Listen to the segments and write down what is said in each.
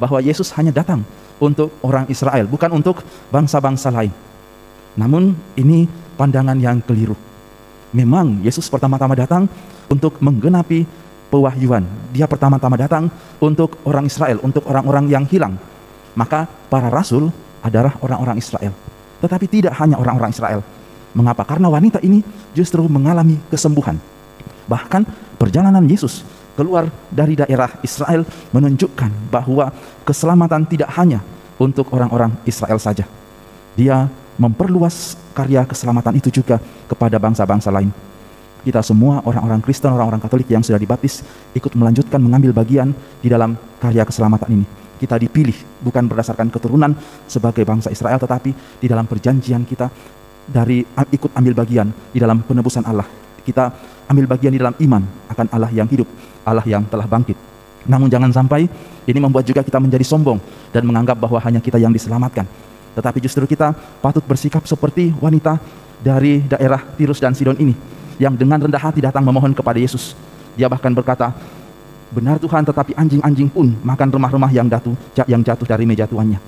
bahwa Yesus hanya datang untuk orang Israel, bukan untuk bangsa-bangsa lain. Namun ini pandangan yang keliru. Memang Yesus pertama-tama datang untuk menggenapi pewahyuan. Dia pertama-tama datang untuk orang Israel, untuk orang-orang yang hilang. Maka para rasul adalah orang-orang Israel. Tetapi tidak hanya orang-orang Israel. Mengapa? Karena wanita ini justru mengalami kesembuhan. Bahkan perjalanan Yesus keluar dari daerah Israel menunjukkan bahwa keselamatan tidak hanya untuk orang-orang Israel saja. Dia memperluas karya keselamatan itu juga kepada bangsa-bangsa lain. Kita semua orang-orang Kristen, orang-orang Katolik yang sudah dibaptis ikut melanjutkan mengambil bagian di dalam karya keselamatan ini. Kita dipilih bukan berdasarkan keturunan sebagai bangsa Israel, tetapi di dalam perjanjian kita dari ikut ambil bagian di dalam penebusan Allah. Kita ambil bagian di dalam iman akan Allah yang hidup, Allah yang telah bangkit. Namun jangan sampai ini membuat juga kita menjadi sombong dan menganggap bahwa hanya kita yang diselamatkan. Tetapi justru kita patut bersikap seperti wanita dari daerah Tirus dan Sidon ini, yang dengan rendah hati datang memohon kepada Yesus. Dia bahkan berkata, benar Tuhan, tetapi anjing-anjing pun makan remah-remah yang jatuh dari meja tuannya.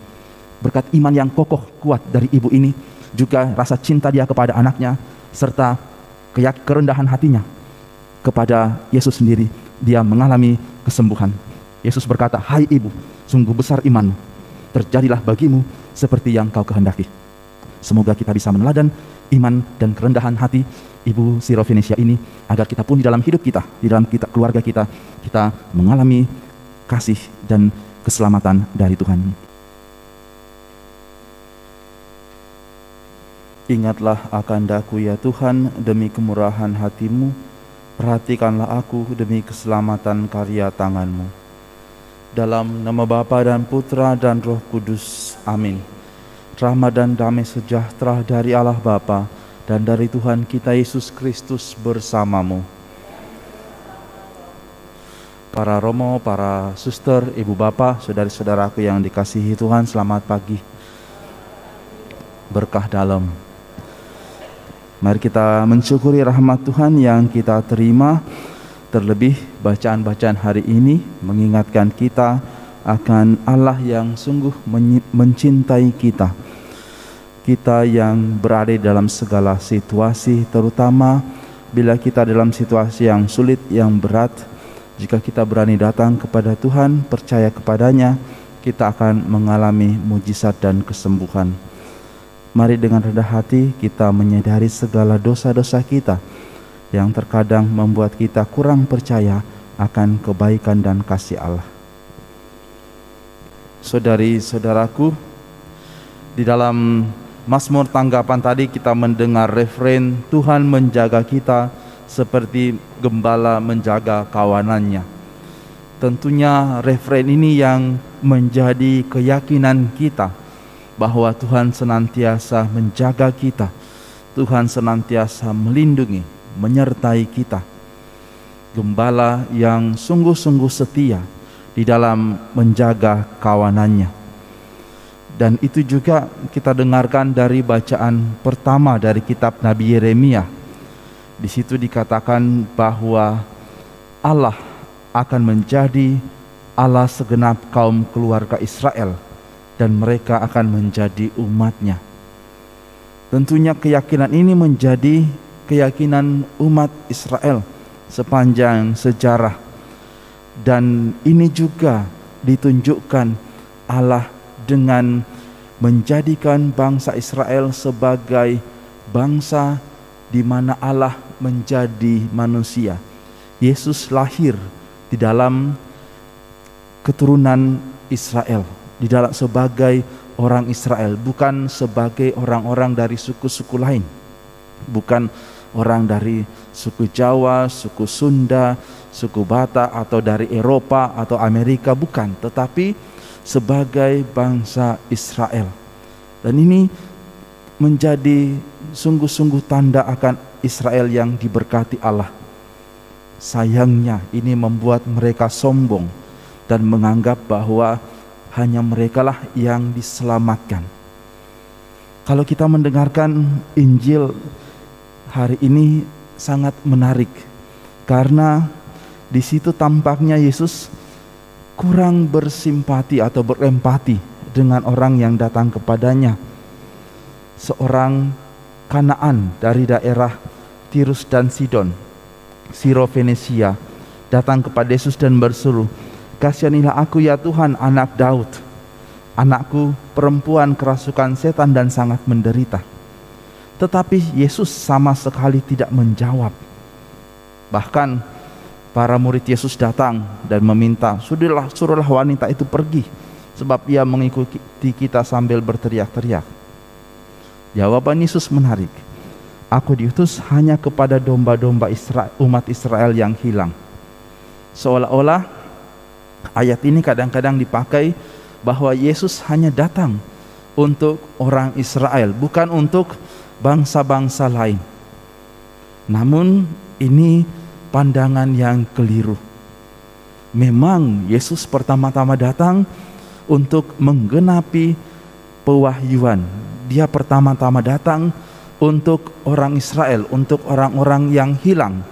Berkat iman yang kokoh kuat dari ibu ini, juga rasa cinta dia kepada anaknya, serta kerendahan hatinya kepada Yesus sendiri, dia mengalami kesembuhan. Yesus berkata, hai ibu, sungguh besar imanmu, terjadilah bagimu seperti yang kau kehendaki. Semoga kita bisa meneladan iman dan kerendahan hati Ibu Sirofenesia ini, agar kita pun di dalam hidup kita, di dalam keluarga kita, kita mengalami kasih dan keselamatan dari Tuhan. Ingatlah akan daku ya Tuhan, demi kemurahan hatimu, perhatikanlah aku demi keselamatan karya tanganmu. Dalam nama Bapa dan Putra dan Roh Kudus. Amin. Rahmat dan damai sejahtera dari Allah Bapa dan dari Tuhan kita Yesus Kristus bersamamu. Para romo, para suster, ibu bapak, saudari-saudaraku yang dikasihi Tuhan, selamat pagi. Berkah dalam. Mari kita mensyukuri rahmat Tuhan yang kita terima. Terlebih bacaan-bacaan hari ini mengingatkan kita akan Allah yang sungguh mencintai kita. Kita yang berada dalam segala situasi, terutama bila kita dalam situasi yang sulit, yang berat, jika kita berani datang kepada Tuhan, percaya kepadanya, kita akan mengalami mujizat dan kesembuhan. Mari dengan rendah hati kita menyadari segala dosa-dosa kita yang terkadang membuat kita kurang percaya akan kebaikan dan kasih Allah. Saudari-saudaraku, di dalam Mazmur tanggapan tadi kita mendengar refren, Tuhan menjaga kita seperti gembala menjaga kawanannya. Tentunya refren ini yang menjadi keyakinan kita bahwa Tuhan senantiasa menjaga kita, Tuhan senantiasa melindungi, menyertai kita. Gembala yang sungguh-sungguh setia di dalam menjaga kawanannya. Dan itu juga kita dengarkan dari bacaan pertama dari kitab Nabi Yeremia. Di situ dikatakan bahwa Allah akan menjadi Allah segenap kaum keluarga Israel dan mereka akan menjadi umatnya. Tentunya keyakinan ini menjadi keyakinan umat Israel sepanjang sejarah. Dan ini juga ditunjukkan Allah dengan menjadikan bangsa Israel sebagai bangsa di mana Allah menjadi manusia. Yesus lahir di dalam keturunan Israel, di dalam sebagai orang Israel, bukan sebagai orang-orang dari suku-suku lain, bukan orang dari suku Jawa, suku Sunda, suku Batak, atau dari Eropa atau Amerika, bukan, tetapi sebagai bangsa Israel. Dan ini menjadi sungguh-sungguh tanda akan Israel yang diberkati Allah. Sayangnya ini membuat mereka sombong dan menganggap bahwa hanya merekalah yang diselamatkan. Kalau kita mendengarkan Injil hari ini sangat menarik, karena di situ tampaknya Yesus kurang bersimpati atau berempati dengan orang yang datang kepadanya. Seorang Kanaan dari daerah Tirus dan Sidon, Sirofenesia, datang kepada Yesus dan berseru, "Kasihanilah aku ya Tuhan, anak Daud. Anakku perempuan kerasukan setan dan sangat menderita." Tetapi Yesus sama sekali tidak menjawab. Bahkan para murid Yesus datang dan meminta, suruhlah wanita itu pergi, sebab ia mengikuti kita sambil berteriak-teriak. Jawaban Yesus menarik, "Aku diutus hanya kepada domba-domba umat Israel yang hilang." Seolah-olah ayat ini kadang-kadang dipakai bahwa Yesus hanya datang untuk orang Israel, bukan untuk bangsa-bangsa lain. Namun ini pandangan yang keliru. Memang Yesus pertama-tama datang untuk menggenapi pewahyuan. Dia pertama-tama datang untuk orang Israel, untuk orang-orang yang hilang.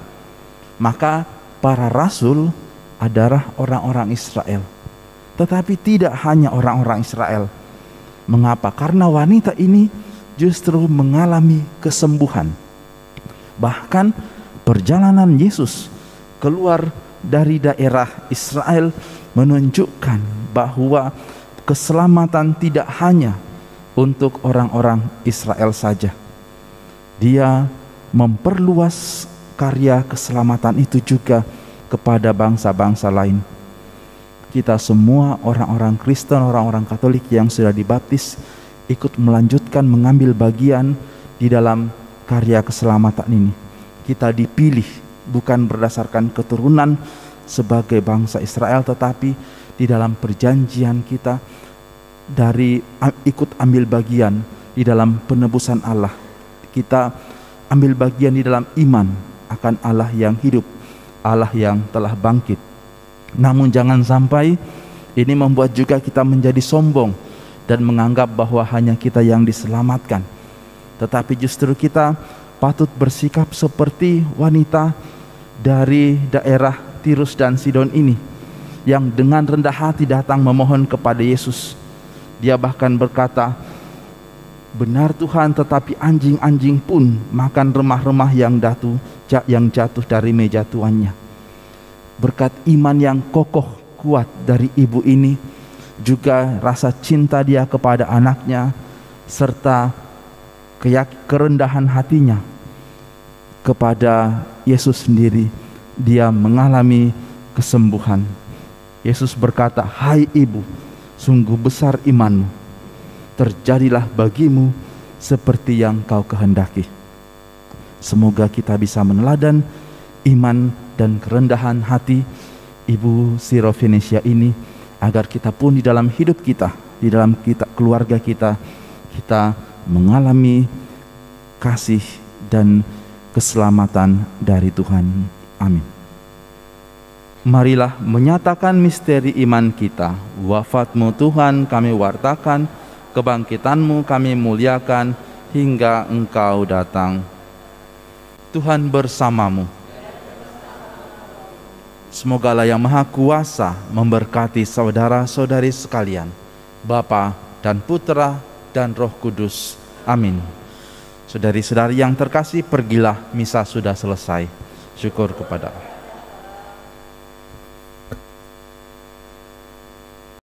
Maka para rasul adalah orang-orang Israel. Tetapi tidak hanya orang-orang Israel. Mengapa? Karena wanita ini justru mengalami kesembuhan. Bahkan perjalanan Yesus keluar dari daerah Israel menunjukkan bahwa keselamatan tidak hanya untuk orang-orang Israel saja. Dia memperluas karya keselamatan itu juga kepada bangsa-bangsa lain. Kita semua orang-orang Kristen, orang-orang Katolik yang sudah dibaptis ikut melanjutkan mengambil bagian di dalam karya keselamatan ini. Kita dipilih bukan berdasarkan keturunan sebagai bangsa Israel, tetapi di dalam perjanjian kita dari ikut ambil bagian di dalam penebusan Allah. Kita ambil bagian di dalam iman akan Allah yang hidup, Allah yang telah bangkit. Namun jangan sampai ini membuat juga kita menjadi sombong dan menganggap bahwa hanya kita yang diselamatkan. Tetapi justru kita patut bersikap seperti wanita dari daerah Tirus dan Sidon ini, yang dengan rendah hati datang memohon kepada Yesus. Dia bahkan berkata, "Benar Tuhan, tetapi anjing-anjing pun makan remah-remah yang jatuh dari meja tuannya." Berkat iman yang kokoh kuat dari ibu ini, juga rasa cinta dia kepada anaknya, serta kerendahan hatinya kepada Yesus sendiri, dia mengalami kesembuhan. Yesus berkata, "Hai ibu, sungguh besar imanmu, terjadilah bagimu seperti yang kau kehendaki." Semoga kita bisa meneladan iman dan kerendahan hati Ibu Sirofenesia ini, agar kita pun di dalam hidup kita, di dalam keluarga kita, kita mengalami kasih dan keselamatan dari Tuhan. Amin. Marilah menyatakan misteri iman kita. Wafat-Mu Tuhan kami wartakan, kebangkitan-Mu kami muliakan hingga Engkau datang. Tuhan bersamamu. Semoga Allah yang Maha Kuasa memberkati saudara-saudari sekalian, Bapa dan Putra dan Roh Kudus. Amin. Saudari-saudari yang terkasih, pergilah, misa sudah selesai. Syukur kepada Allah.